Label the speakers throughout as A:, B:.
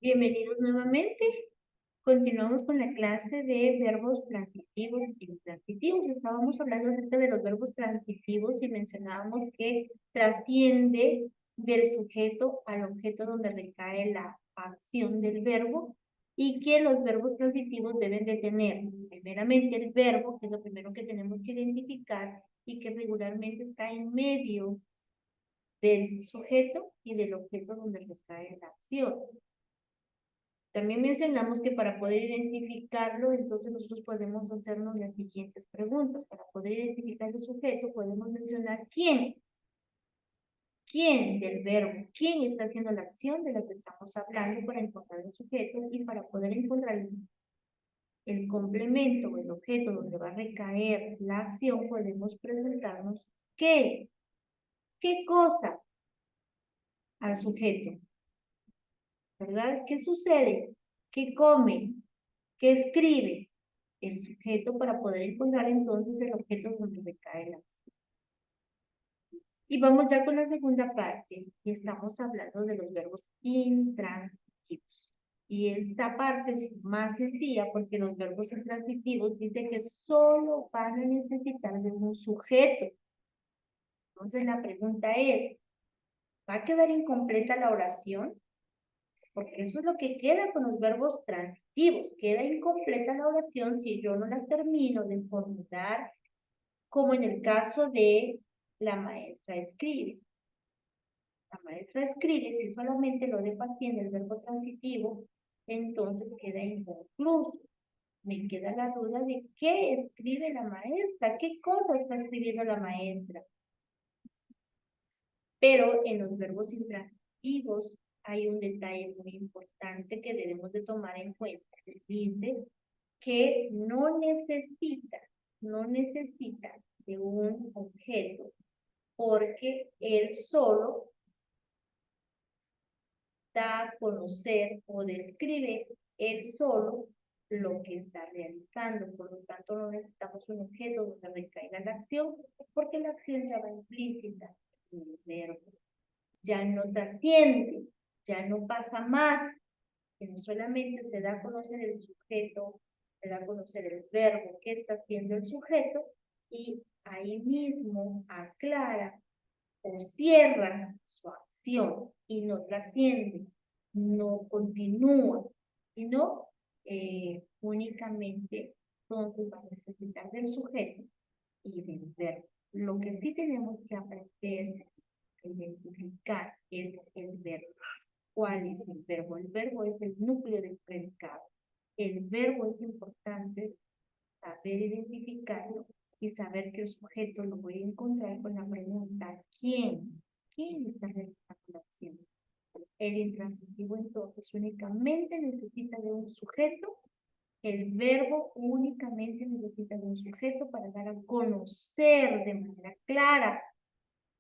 A: Bienvenidos nuevamente. Continuamos con la clase de verbos transitivos y intransitivos. Estábamos hablando acerca de los verbos transitivos y mencionábamos que trasciende del sujeto al objeto donde recae la acción del verbo y que los verbos transitivos deben de tener primeramente el verbo, que es lo primero que tenemos que identificar y que regularmente está en medio del sujeto y del objeto donde recae la acción. También mencionamos que para poder identificarlo, entonces nosotros podemos hacernos las siguientes preguntas. Para poder identificar el sujeto, podemos mencionar quién. ¿Quién del verbo? ¿Quién está haciendo la acción de la que estamos hablando para encontrar el sujeto? Y para poder encontrar el complemento o el objeto donde va a recaer la acción, podemos preguntarnos ¿qué? ¿Qué cosa al sujeto? ¿Verdad? ¿Qué sucede? ¿Qué come? ¿Qué escribe? El sujeto para poder encontrar entonces el objeto donde recae la acción. Y vamos ya con la segunda parte, y estamos hablando de los verbos intransitivos. Y esta parte es más sencilla porque los verbos intransitivos dicen que solo van a necesitar de un sujeto. Entonces la pregunta es, ¿va a quedar incompleta la oración? Porque eso es lo que queda con los verbos transitivos. Queda incompleta la oración si yo no la termino de formular como en el caso de la maestra escribe. La maestra escribe, si solamente lo dejo así en el verbo transitivo, entonces queda inconcluso. Me queda la duda de qué escribe la maestra, qué cosa está escribiendo la maestra. Pero en los verbos intransitivos hay un detalle muy importante que debemos de tomar en cuenta. Dice que no necesita de un objeto porque él solo da a conocer o describe él solo lo que está realizando. Por lo tanto, no necesitamos un objeto donde recaiga la acción, porque la acción ya va implícita en el verbo. Ya no trasciende, ya no pasa más, que no solamente se da a conocer el sujeto, se da a conocer el verbo que está haciendo el sujeto, y ahí mismo aclara o cierra su acción y no trasciende, no continúa, sino únicamente entonces va a necesitar del sujeto y del verbo. Lo que sí tenemos que aprender a identificar es el verbo. ¿Cuál es el verbo? El verbo es el núcleo del predicado. El verbo es importante saber identificarlo y saber que el sujeto lo voy a encontrar con la pregunta ¿quién? ¿Quién está realizando la acción? El intransitivo entonces únicamente necesita de un sujeto, el verbo únicamente necesita de un sujeto para dar a conocer de manera clara.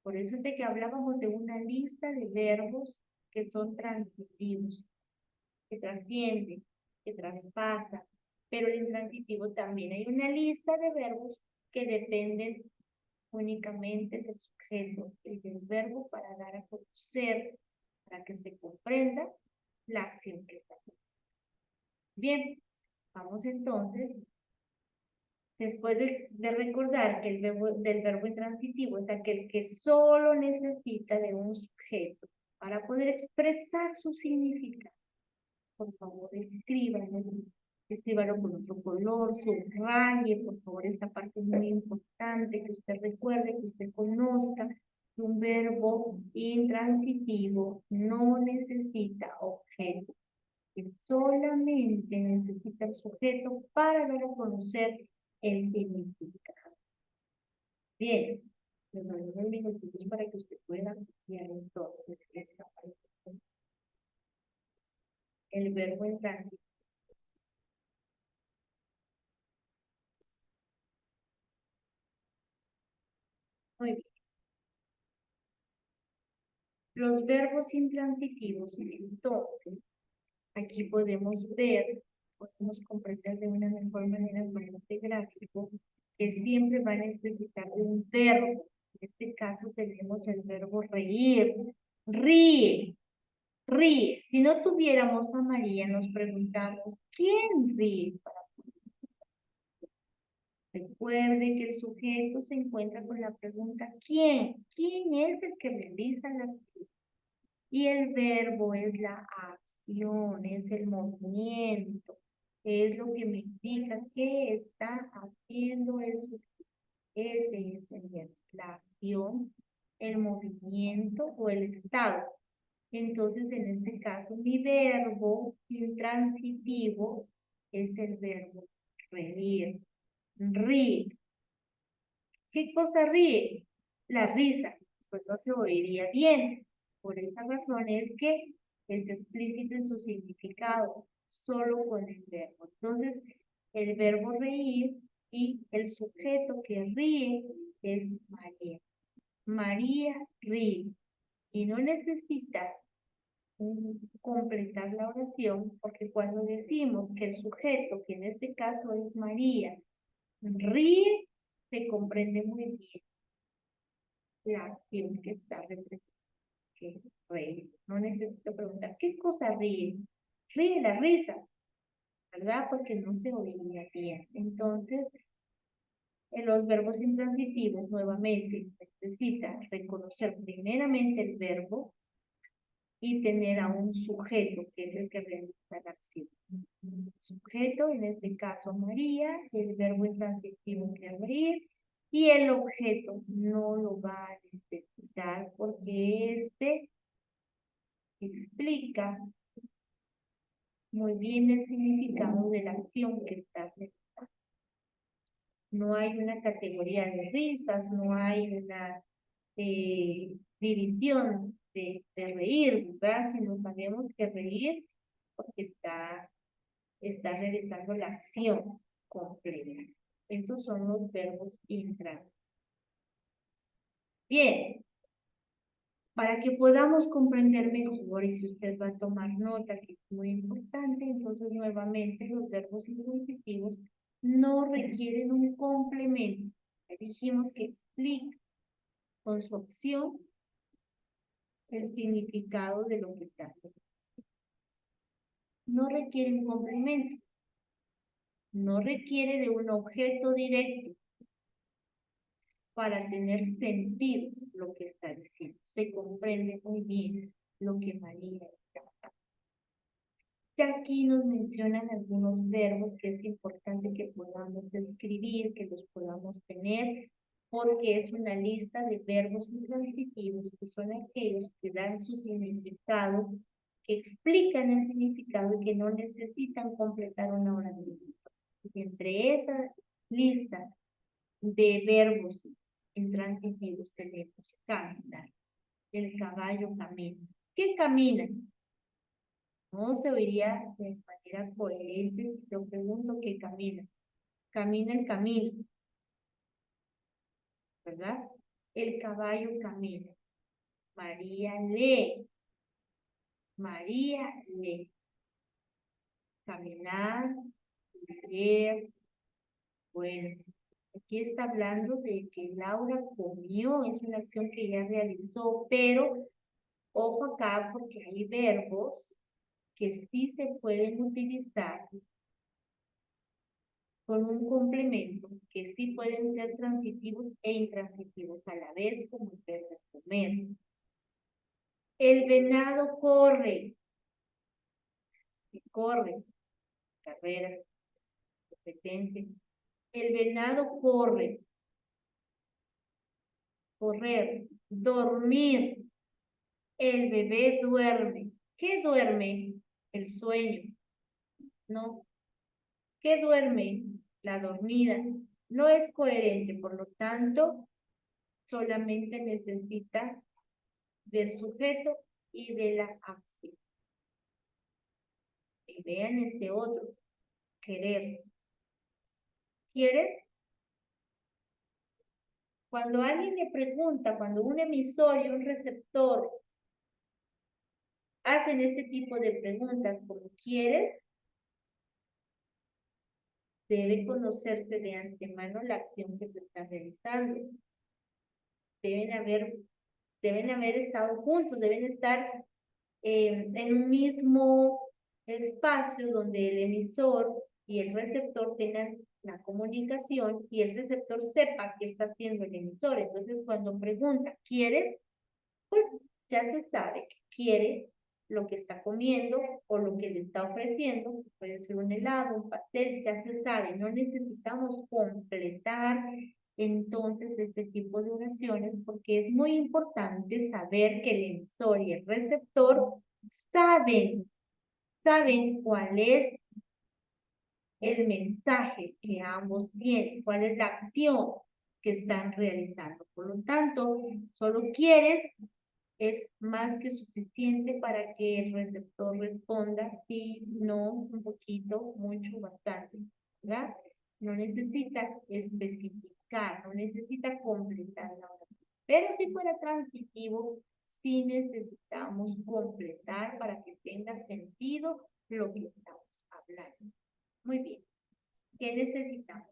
A: Por eso es de que hablábamos de una lista de verbos que son transitivos, que trascienden, que traspasan, pero el intransitivo también hay una lista de verbos que dependen únicamente del sujeto y del verbo para dar a conocer, para que se comprenda la acción que está haciendo. Bien, vamos entonces, después de recordar que del verbo intransitivo es aquel que solo necesita de un sujeto para poder expresar su significado. Por favor, escríbalo con otro color, subraye, por favor, esta parte es muy importante, que usted recuerde, que usted conozca que un verbo intransitivo no necesita objeto, que solamente necesita el sujeto para dar a conocer el significado. Bien, les doy unos minutitos para que usted pueda copiar entonces esta parte. El verbo intransitivo. Muy bien. Los verbos intransitivos, entonces, aquí podemos ver, podemos comprender de una mejor manera con este gráfico, que siempre va a necesitar de un verbo. En este caso tenemos el verbo reír, ríe. Ríe. Si no tuviéramos a María, nos preguntamos, ¿quién ríe? Recuerde que el sujeto se encuentra con la pregunta ¿quién? ¿Quién es el que realiza la acción? Y el verbo es la acción, es el movimiento, es lo que me indica qué está haciendo el sujeto. Ese es el verbo, la acción, el movimiento o el estado. Entonces, en este caso, mi verbo intransitivo es el verbo reír. Ríe. ¿Qué cosa ríe? La risa. Pues no se oiría bien. Por esa razón es que es explícito en su significado, solo con el verbo. Entonces, el verbo reír y el sujeto que ríe es María. María ríe. Y no necesita completar la oración, porque cuando decimos que el sujeto, que en este caso es María, ríe, se comprende muy bien la acción que está representando, que es reír. No necesito preguntar, ¿qué cosa ríe? Ríe la risa, ¿verdad? Porque no se oiría bien. Entonces, en los verbos intransitivos, nuevamente, necesita reconocer primeramente el verbo y tener a un sujeto que es el que realiza la acción. Sujeto, en este caso María, el verbo intransitivo que abrir, y el objeto no lo va a necesitar porque este explica muy bien el significado de la acción que está realizando. No hay una categoría de risas, no hay una división de reír, ¿verdad? Si no sabemos que reír porque está realizando la acción completa. Estos son los verbos intransitivos. Bien, para que podamos comprender mejor y si usted va a tomar nota, que es muy importante, entonces nuevamente los verbos intransitivos no requieren un complemento. Ya dijimos que explica con su acción el significado de lo que está haciendo. No requiere un complemento. No requiere de un objeto directo para tener sentido lo que está diciendo. Se comprende muy bien lo que María está haciendo. Ya aquí nos mencionan algunos verbos que es importante que podamos escribir, que los podamos tener, porque es una lista de verbos intransitivos que son aquellos que dan su significado, que explican el significado y que no necesitan completar una oración. Y entre esa lista de verbos intransitivos tenemos caminar. El caballo camina. ¿Qué camina? No se oiría de manera coherente si yo pregunto qué camina. Camina el camino, ¿verdad? El caballo camina. María lee. María lee. Caminar, leer. Bueno, aquí está hablando de que Laura comió, es una acción que ella realizó, pero ojo acá porque hay verbos que sí se pueden utilizar con un complemento, que sí pueden ser transitivos e intransitivos a la vez, como el verbo comer. El venado corre, corre, carrera, competencia. El venado corre, correr, dormir. El bebé duerme. ¿Qué duerme? El sueño. No. ¿Qué duerme? La dormida. No es coherente, por lo tanto, solamente necesita del sujeto y de la acción. Y vean este otro, querer. ¿Quieres? Cuando alguien le pregunta, cuando un emisor y un receptor hacen este tipo de preguntas como ¿quieres? Debe conocerse de antemano la acción que se está realizando. Deben haber estado juntos, deben estar en un mismo espacio donde el emisor y el receptor tengan la comunicación y el receptor sepa qué está haciendo el emisor. Entonces, cuando pregunta, ¿quieres? Pues ya se sabe que quiere lo que está comiendo o lo que le está ofreciendo, puede ser un helado, un pastel, ya se sabe, no necesitamos completar entonces este tipo de oraciones porque es muy importante saber que el emisor y el receptor saben, saben cuál es el mensaje que ambos tienen, cuál es la acción que están realizando. Por lo tanto, solo quieres es más que suficiente para que el receptor responda sí, no, un poquito, mucho, bastante, ¿verdad? No necesita especificar, no necesita completar la oración. Pero si fuera transitivo, sí necesitamos completar para que tenga sentido lo que estamos hablando. Muy bien. ¿Qué necesitamos?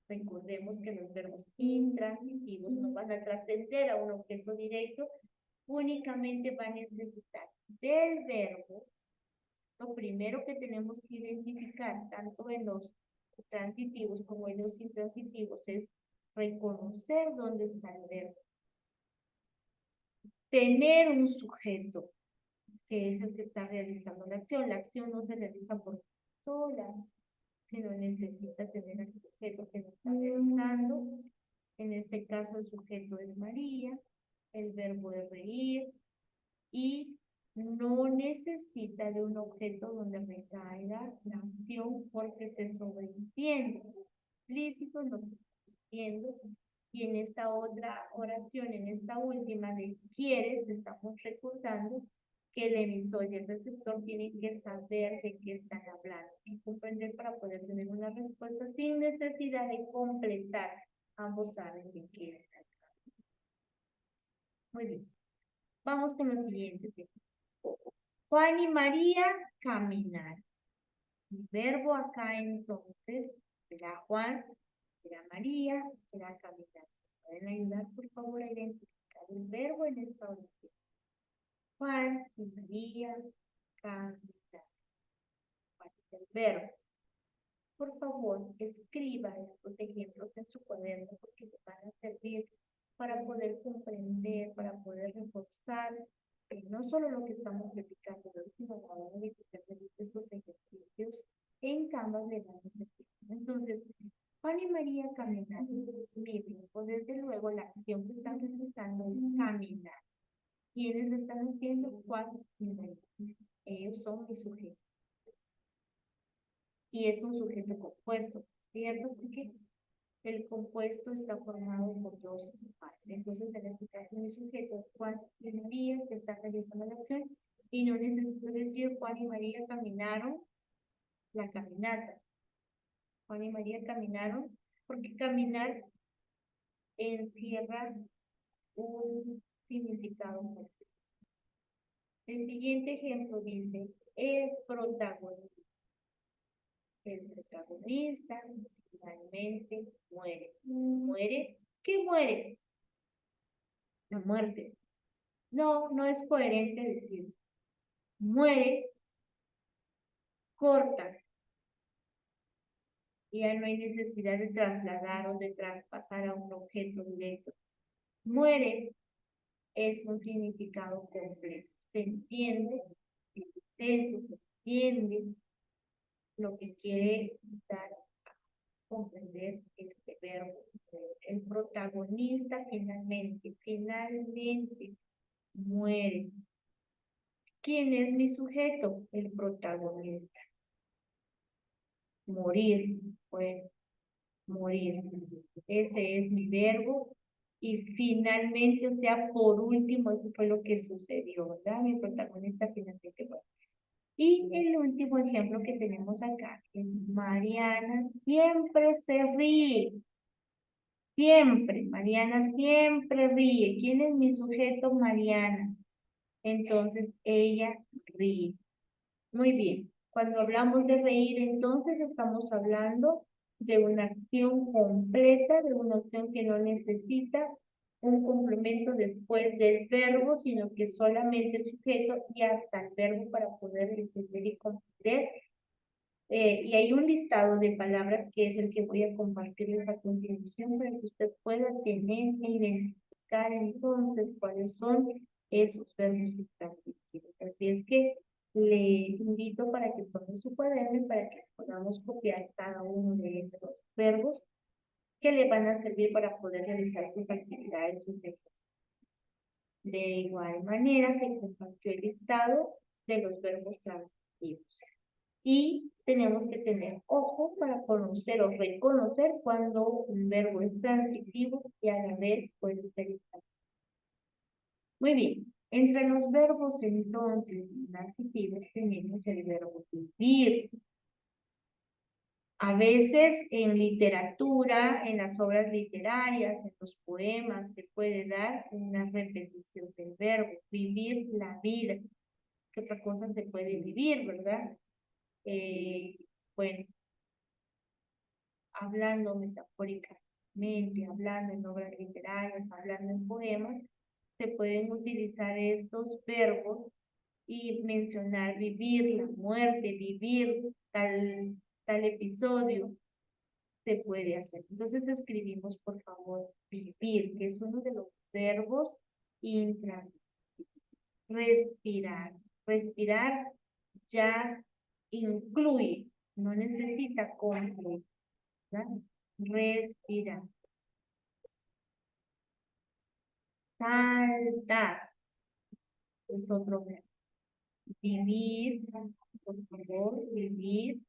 A: Recordemos que los verbos intransitivos no van a trascender a un objeto directo, únicamente van a necesitar del verbo. Lo primero que tenemos que identificar, tanto en los transitivos como en los intransitivos, es reconocer dónde está el verbo. Tener un sujeto, que es el que está realizando la acción. La acción no se realiza por sola, sino necesita tener el sujeto que lo está realizando. En este caso el sujeto es María, el verbo es reír y no necesita de un objeto donde recaiga la acción porque se sobreentiende. Explícito no se entiende. Y en esta otra oración, en esta última de quieres, estamos recordando que el emisor y el receptor tienen que saber de qué están hablando y comprender para poder tener una respuesta sin necesidad de completar. Ambos saben de qué están hablando. Muy bien. Vamos con los siguientes. Juan y María caminar. El verbo acá entonces será Juan, será María, será caminar. ¿Pueden ayudar por favor a identificar el verbo en esta oración? Juan y María caminar. ¿Cuál es el verbo? Por favor, escriba estos ejemplos en su cuaderno porque les van a servir para poder comprender, para poder reforzar no solo lo que estamos replicando, sino a la hora de que usted realice estos ejercicios en Canvas le van a servir. Entonces, Juan y María caminan. Miren, pues desde luego la acción que están realizando es caminar. ¿Quiénes lo están haciendo? Juan y María. Ellos son mis sujetos. Y es un sujeto compuesto, ¿cierto? Porque el compuesto está formado por dos partes. Entonces, en este caso, mi sujeto es Juan y María, que está realizando la acción, y no necesito decir Juan y María caminaron la caminata. Juan y María caminaron, porque caminar encierra un significado. El siguiente ejemplo dice, es protagonista. El protagonista finalmente muere. ¿Muere? ¿Qué muere? La muerte. No, no es coherente decir muere, corta. Y ya no hay necesidad de trasladar o de traspasar a un objeto directo. Muere es un significado completo. Se entiende, es extenso, se entiende lo que quiere dar a comprender este verbo. El protagonista finalmente muere. ¿Quién es mi sujeto? El protagonista. Morir, pues, morir. Ese es mi verbo. Y finalmente, o sea, por último, eso fue lo que sucedió, ¿verdad? Mi protagonista finalmente muere. Y el último ejemplo que tenemos acá es Mariana siempre se ríe. Siempre, Mariana siempre ríe. ¿Quién es mi sujeto? Mariana. Entonces, ella ríe. Muy bien. Cuando hablamos de reír, entonces estamos hablando de una acción completa, de una acción que no necesita un complemento después del verbo, sino que solamente el sujeto y hasta el verbo para poder entender y comprender. Y hay un listado de palabras que es el que voy a compartirles a continuación para que usted pueda tener e identificar entonces cuáles son esos verbos intransitivos. Así es que le invito para que tome su cuaderno y para que podamos copiar cada uno de esos verbos que le van a servir para poder realizar sus actividades, sus ejercicios. De igual manera, se compartió el listado de los verbos transitivos. Y tenemos que tener ojo para conocer o reconocer cuando un verbo es transitivo y a la vez puede ser intransitivo. Muy bien. Entre los verbos entonces transitivos tenemos el verbo vivir. A veces en literatura, en las obras literarias, en los poemas, se puede dar una repetición del verbo, vivir la vida. ¿Qué otra cosa se puede vivir, verdad? Bueno, hablando metafóricamente, hablando en obras literarias, hablando en poemas, se pueden utilizar estos verbos y mencionar vivir, la muerte, vivir tal episodio, se puede hacer. Entonces escribimos, por favor, vivir, que es uno de los verbos intransitivos. Respirar. Respirar ya incluye, no necesita concluir. Respirar. Saltar. Es otro verbo. Vivir, por favor, vivir.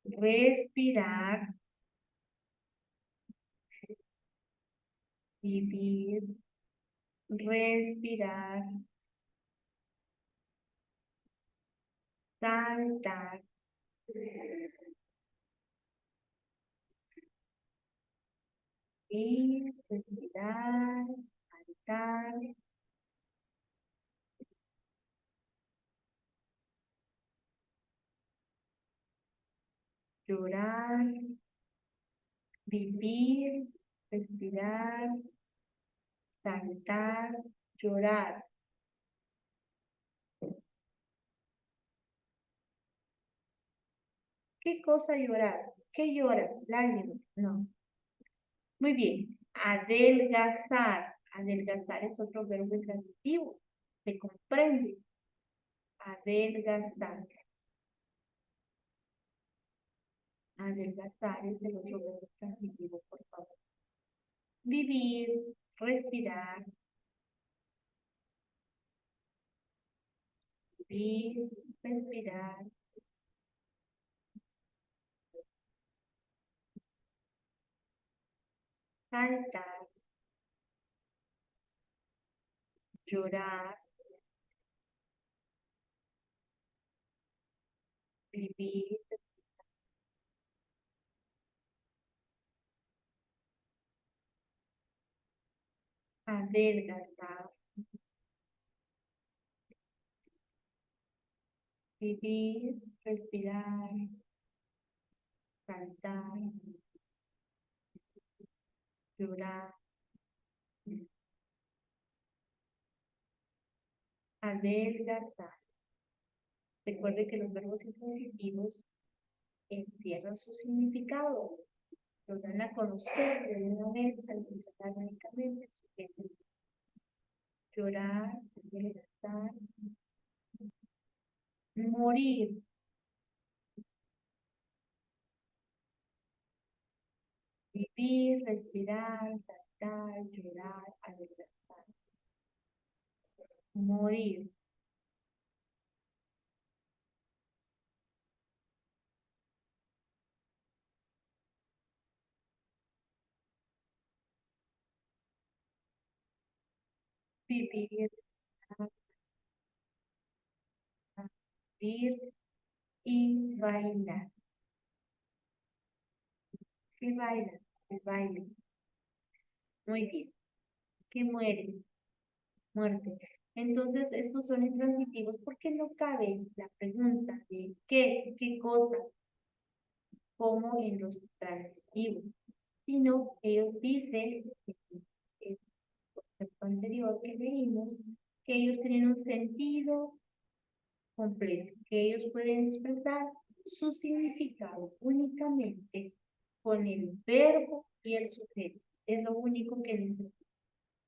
A: Respirar. Vivir. Respirar. Saltar. Y respirar. Saltar. Llorar. Vivir. Respirar. Saltar. Llorar. ¿Qué cosa llorar? ¿Qué llora? Lágrimas. No. Muy bien. Adelgazar. Adelgazar es otro verbo transitivo. Se comprende. Adelgazar. Adelgazar es el otro verbo transitivo, por favor. Vivir. Respirar. Vivir. Respirar. Saltar. Llorar. Vivir. Adelgazar. Vivir. Respirar. Saltar. Llorar. Adelgazar. Recuerde que los verbos intransitivos encierran su significado. Lo dan a conocer de una vez al mencionar únicamente su sujeto. Llorar, adelgazar, morir. Vivir, respirar, saltar, llorar, adelgazar. Morir. Vivir, vivir y bailar. ¿Qué baila? El baile. Muy bien. ¿Qué muere? Muerte. Entonces, estos son intransitivos porque no cabe la pregunta de qué cosa, como en los transitivos. sino ellos dicen, el concepto anterior que leímos, que ellos tienen un sentido completo, que ellos pueden expresar su significado únicamente con el verbo y el sujeto. Es lo único que necesita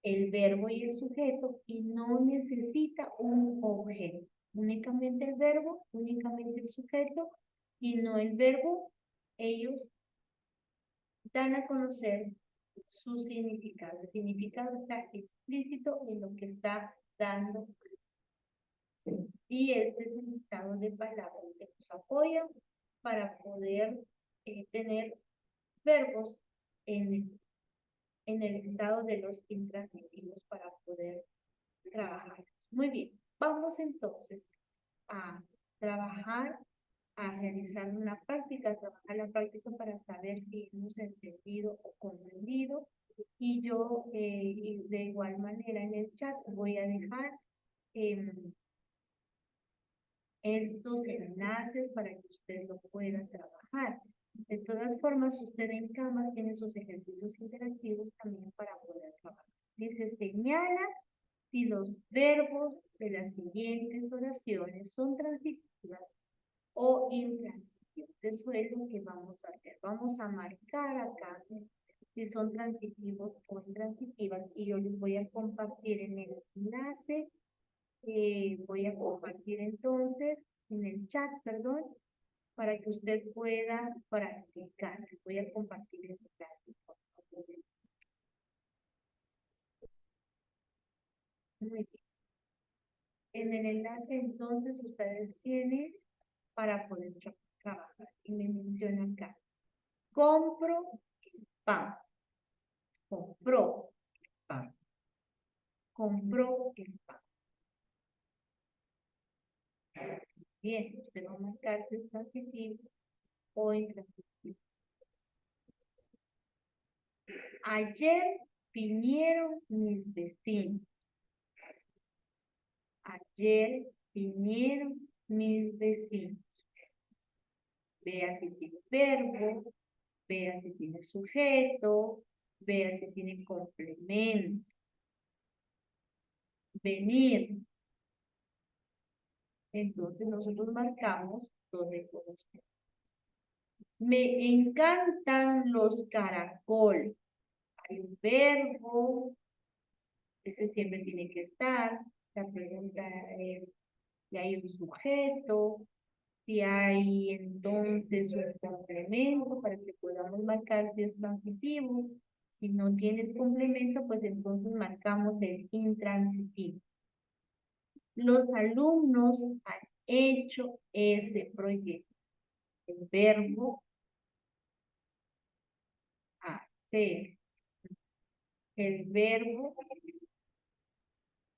A: el verbo y el sujeto y no necesita un objeto. Únicamente el verbo, únicamente el sujeto y no el verbo. Ellos dan a conocer su significado. El significado está explícito en lo que está dando. Y este es el estado de palabras que nos apoya para poder tener verbos en el estado de los intransitivos para poder trabajar. Muy bien, vamos entonces a trabajar, a realizar una práctica, a trabajar la práctica para saber si hemos entendido o comprendido. Y yo de igual manera en el chat voy a dejar estos enlaces para que usted lo pueda trabajar. De todas formas, usted en Canvas tiene sus ejercicios interactivos también para poder trabajar. Dice, señala si los verbos de las siguientes oraciones son transitivas o intransitivas. Eso es lo que vamos a hacer. Vamos a marcar acá si son transitivos o intransitivas y yo les voy a compartir en el enlace. Voy a compartir entonces en el chat, perdón, para que usted pueda practicar. Voy a compartir el enlace. Muy bien. En el enlace entonces ustedes tienen para poder trabajar. Y me menciona acá. Compro pan. Compró pan. Compró el pan. Bien, usted va a marcar si es transitivo o intransitivo. Ayer vinieron mis vecinos. Ayer vinieron mis vecinos. Vea si tiene verbo, vea si tiene sujeto, vea si tiene complemento. Venir. Entonces nosotros marcamos donde corresponde. Me encantan los caracoles. Hay un verbo, ese siempre tiene que estar. La pregunta es si hay un sujeto, si hay entonces un complemento para que podamos marcar si es transitivo. Si no tiene el complemento, pues entonces marcamos el intransitivo. Los alumnos han hecho ese proyecto. El verbo hacer. El verbo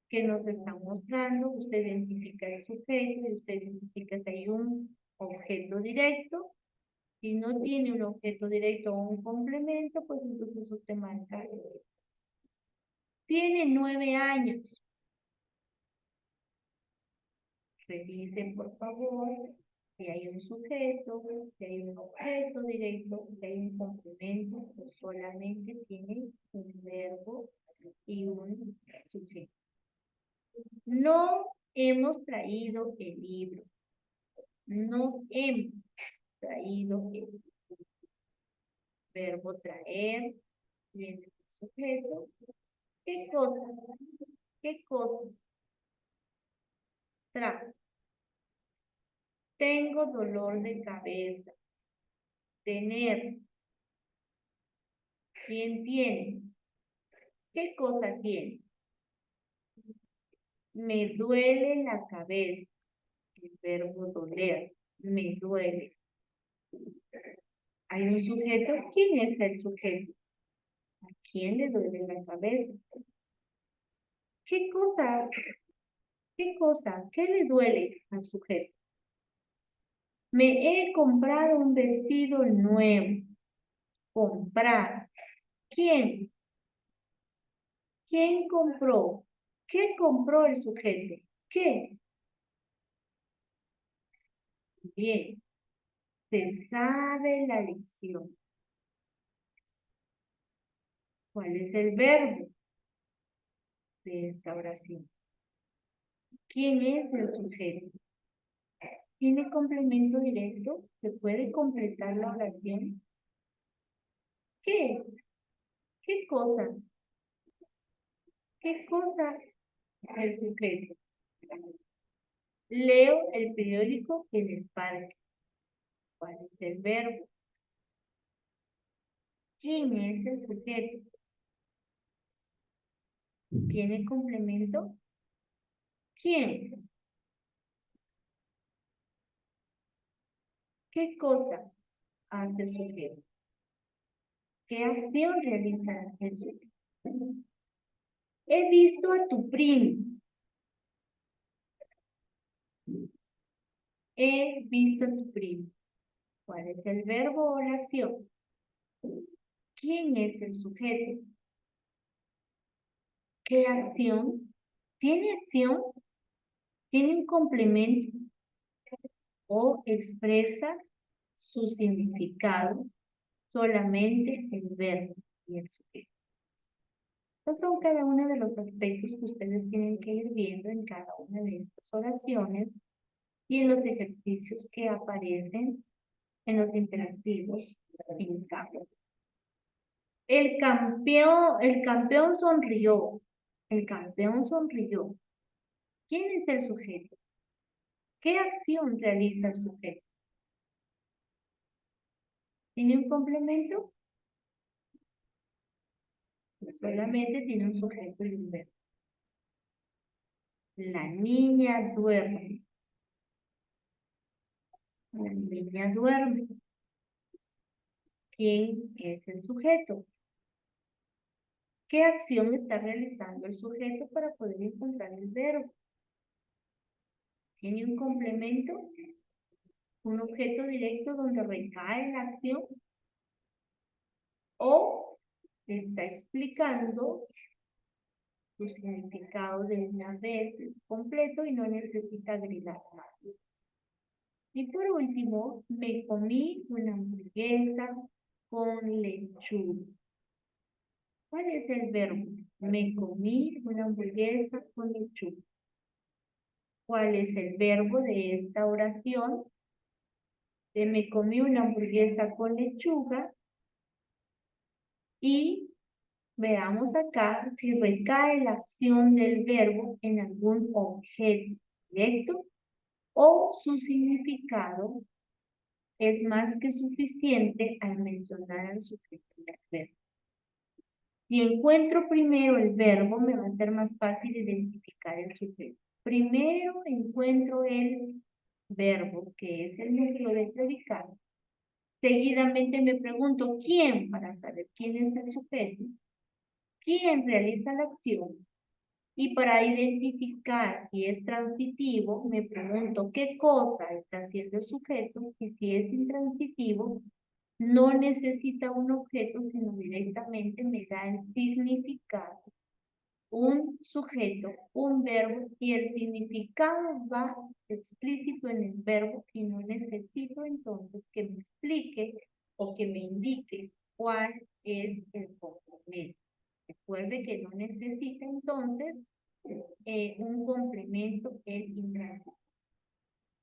A: que nos está mostrando, usted identifica el sujeto, y usted identifica si hay un objeto directo. Si no tiene un objeto directo o un complemento, pues entonces usted marca. Tiene 9 años. Revisen, por favor, si hay un sujeto, si hay un objeto directo, si hay un complemento, o solamente tiene un verbo y un sujeto. No hemos traído el libro. No hemos traído el verbo traer, viene el sujeto. ¿Qué cosa? ¿Qué cosa? Trajo. Tengo dolor de cabeza. Tener. ¿Quién tiene? ¿Qué cosa tiene? Me duele la cabeza. El verbo doler. Me duele. ¿Hay un sujeto? ¿Quién es el sujeto? ¿A quién le duele la cabeza? ¿Qué cosa? ¿Qué cosa? ¿Qué le duele al sujeto? Me he comprado un vestido nuevo. Comprar. ¿Quién? ¿Quién compró? ¿Qué compró el sujeto? ¿Qué? Bien. Se sabe la lección. ¿Cuál es el verbo de esta oración? ¿Quién es el sujeto? ¿Tiene complemento directo? ¿Se puede completar la oración? ¿Qué? ¿Qué cosa? ¿Qué cosa es el sujeto? Leo el periódico en el parque. ¿Cuál es el verbo? ¿Quién es el sujeto? ¿Tiene complemento? ¿Quién? ¿Qué cosa hace el sujeto? ¿Qué acción realiza el sujeto? He visto a tu primo. He visto a tu primo. ¿Cuál es el verbo o la acción? ¿Quién es el sujeto? ¿Qué acción? ¿Tiene acción? ¿Tiene un complemento? ¿O expresa su significado solamente el verbo y el sujeto? Estos son cada uno de los aspectos que ustedes tienen que ir viendo en cada una de estas oraciones y en los ejercicios que aparecen en los interactivos en campo. El campeón sonrió. El campeón sonrió. ¿Quién es el sujeto? ¿Qué acción realiza el sujeto? ¿Tiene un complemento? Solamente tiene un sujeto y un verbo. La niña duerme. La niña duerme. ¿Quién es el sujeto? ¿Qué acción está realizando el sujeto para poder encontrar el verbo? ¿Tiene un complemento? ¿Un objeto directo donde recae la acción? ¿O está explicando su significado de una vez completo y no necesita agregar más? Y por último, me comí una hamburguesa con lechuga. ¿Cuál es el verbo? Me comí una hamburguesa con lechuga. ¿Cuál es el verbo de esta oración? Me comí una hamburguesa con lechuga. Y veamos acá si recae la acción del verbo en algún objeto directo o su significado es más que suficiente al mencionar al sujeto del verbo. Si encuentro primero el verbo, me va a ser más fácil identificar el sujeto. Primero encuentro el verbo, que es el núcleo del predicado. Seguidamente me pregunto quién, para saber quién es el sujeto, quién realiza la acción. Y para identificar si es transitivo, me pregunto qué cosa está haciendo el sujeto y si es intransitivo, no necesita un objeto, sino directamente me da el significado. Un sujeto, un verbo y el significado va explícito en el verbo y no necesito entonces que me explique o que me indique cuál es el complemento. Recuerde que no necesita entonces un complemento el intransitivo.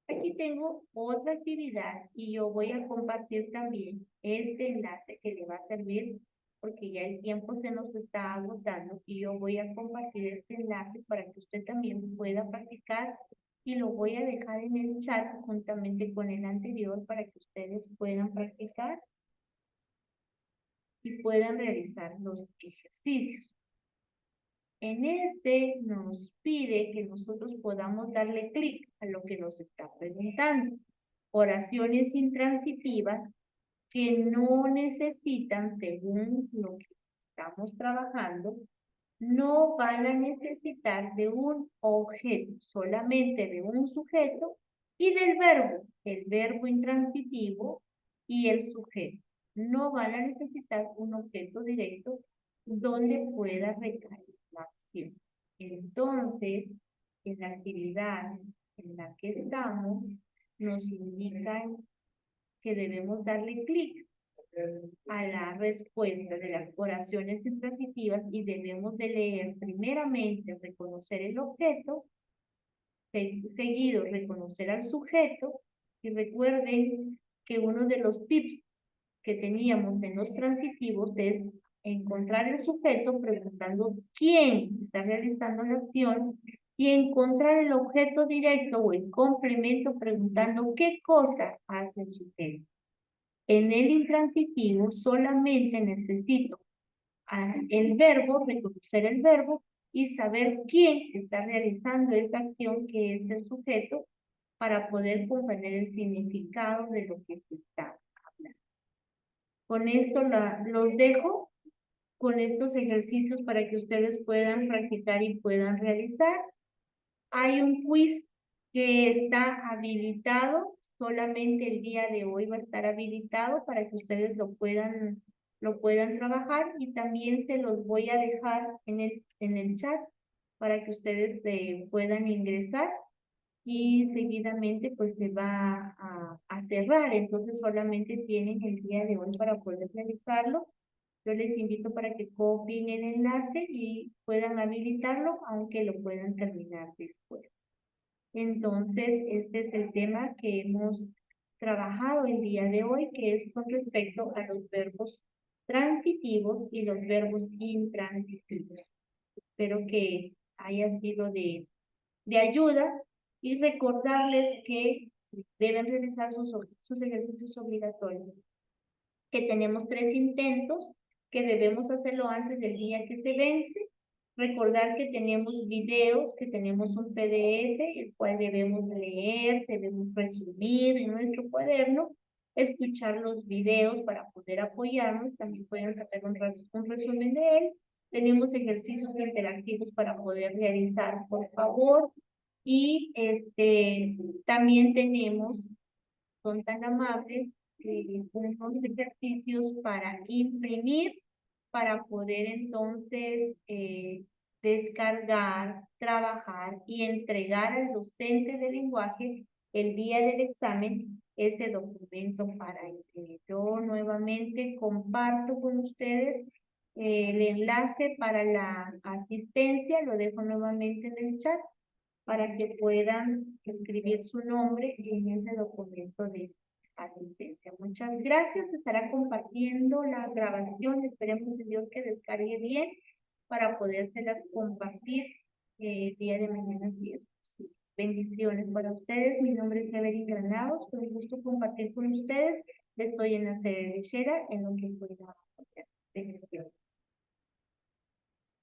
A: Aquí tengo otra actividad y yo voy a compartir también este enlace que le va a servir porque ya el tiempo se nos está agotando y yo voy a compartir este enlace para que usted también pueda practicar y lo voy a dejar en el chat juntamente con el anterior para que ustedes puedan practicar y puedan realizar los ejercicios. En este nos pide que nosotros podamos darle clic a lo que nos está preguntando. Oraciones intransitivas que no necesitan, según lo que estamos trabajando, no van a necesitar de un objeto, solamente de un sujeto y del verbo, el verbo intransitivo y el sujeto. No van a necesitar un objeto directo donde pueda recaer la acción. Entonces, en la actividad en la que estamos, nos indican que debemos darle clic a la respuesta de las oraciones intransitivas y debemos de leer primeramente, reconocer el objeto, seguido reconocer al sujeto, y recuerden que uno de los tips que teníamos en los transitivos es encontrar el sujeto preguntando quién está realizando la acción y encontrar el objeto directo o el complemento preguntando qué cosa hace el sujeto. En el intransitivo solamente necesito el verbo, reconocer el verbo y saber quién está realizando esta acción que es el sujeto para poder comprender el significado de lo que se está hablando. Con esto los dejo con estos ejercicios para que ustedes puedan practicar y puedan realizar. Hay un quiz que está habilitado, solamente el día de hoy va a estar habilitado para que ustedes lo puedan trabajar y también se los voy a dejar en el chat para que ustedes puedan ingresar y seguidamente pues se va a cerrar, entonces solamente tienen el día de hoy para poder realizarlo. Yo les invito para que copien el enlace y puedan habilitarlo, aunque lo puedan terminar después. Entonces, este es el tema que hemos trabajado el día de hoy, que es con respecto a los verbos transitivos y los verbos intransitivos. Espero que haya sido de ayuda y recordarles que deben realizar sus ejercicios obligatorios, que tenemos 3 intentos, que debemos hacerlo antes del día que se vence. Recordar que tenemos videos, que tenemos un PDF, el cual debemos leer, debemos resumir en nuestro cuaderno, escuchar los videos para poder apoyarnos, también pueden sacar un resumen de él. Tenemos ejercicios interactivos para poder realizar, por favor. Y también tenemos, son tan amables, unos ejercicios para imprimir, para poder entonces descargar, trabajar y entregar al docente de lenguaje el día del examen ese documento para imprimir. Yo nuevamente comparto con ustedes el enlace para la asistencia, lo dejo nuevamente en el chat para que puedan escribir su nombre en ese documento de asistencia. Muchas gracias. Estará compartiendo la grabación. Esperemos en Dios que descargue bien para podérselas compartir el día de mañana si es posible. Bendiciones para ustedes. Mi nombre es Evelyn Granados. Fue un gusto compartir con ustedes. Estoy en la sede de Shera en lo que pueda hacer. Bendiciones.